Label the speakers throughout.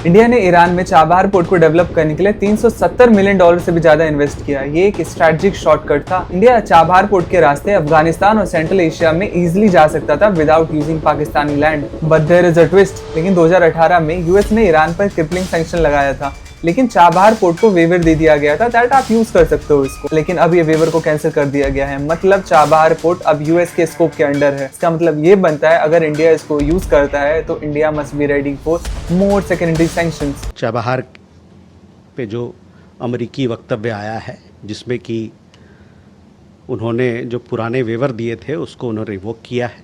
Speaker 1: India ने Iran में Chabahar port को डेवलप करने के लिए $370 मिलियन से भी ज्यादा इन्वेस्ट किया। ये एक स्ट्रेटेजिक शॉर्टकट था। इंडिया चाबहार पोर्ट के रास्ते अफगानिस्तान और सेंट्रल एशिया में इजीली जा सकता था without using Pakistani land. But there is a twist. लेकिन 2018 में यूएस ने ईरान पर क्रिपलिंग सैंक्शन लगाया था, लेकिन चाबहार पोर्ट को वेवर दे दिया गया था दैट आप यूज कर सकते हो इसको। लेकिन अब ये वेवर को कैंसिल कर दिया गया है, मतलब चाबहार पोर्ट अब यूएस के स्कोप के अंडर है। इसका मतलब ये बनता है अगर इंडिया इसको यूज करता है तो India must be ready for more secondary sanctions.
Speaker 2: Chabahar पे जो अमेरिकी वक्तव्य आया है जिसमें कि उन्होंने जो पुराने वेवर दिए थे उसको उन्होंने रिवोक किया है,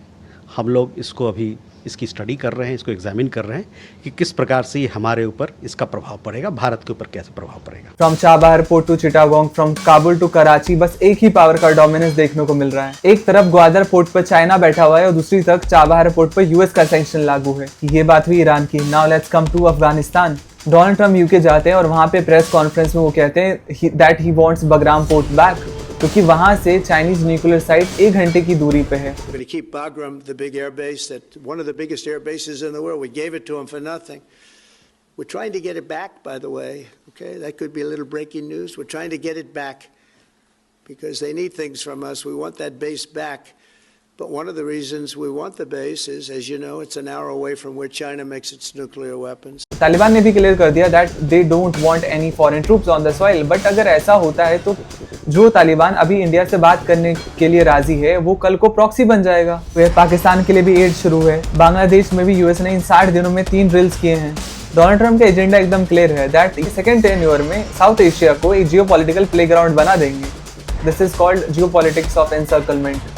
Speaker 2: हम लोग इसको अभी इसकी स्टडी कर रहे हैं, इसको एग्जामिन कर रहे हैं कि किस प्रकार से ये हमारे ऊपर इसका प्रभाव पड़ेगा, भारत के ऊपर कैसे प्रभाव पड़ेगा।
Speaker 1: From Chabahar port to Chittagong, from Kabul to Karachi, बस एक ही पावर का डोमिनेंस देखने को मिल रहा है। एक तरफ ग्वादर पोर्ट पर चाइना बैठा हुआ है और दूसरी तरफ चाबहार पोर्ट पर यूएस का सैंक्शन लागू है। ये बात हुई ईरान की। Now let's come to Afghanistan. Donald Trump UK जाते हैं और वहां पे प्रेस कॉन्फ्रेंस में वो कहते हैं that he wants Bagram port back, क्योंकि वहां से चाइनीज न्यूक्लियर साइट 1 घंटे की दूरी पे है।
Speaker 3: We're going to keep Bagram, the big air base, that one of the biggest air bases in the world. We gave it to them for nothing. We're trying to get it back, by the way. Okay, that could be a little breaking news. We're trying to get it back because they need things from us. We want that base back. But one of the reasons we want the base is, as you know, it's an hour away from where China makes its nuclear weapons.
Speaker 1: Taliban ने भी clear कर दिया that they don't want any foreign troops on the soil. But अगर ऐसा होता है तो जो तालिबान अभी इंडिया से बात करने के लिए राजी है वो कल को प्रॉक्सी बन जाएगा। वह पाकिस्तान के लिए भी एड शुरू है। बांग्लादेश में भी यूएस ने इन 60 दिनों में 3 ड्रिल्स किए हैं। डोनाल्ड ट्रम्प का एजेंडा एकदम क्लियर है दैट सेकेंड टेन्योर में साउथ एशिया को एक जियोपॉलिटिकल प्लेग्राउंड बना देंगे। This is called geopolitics of encirclement.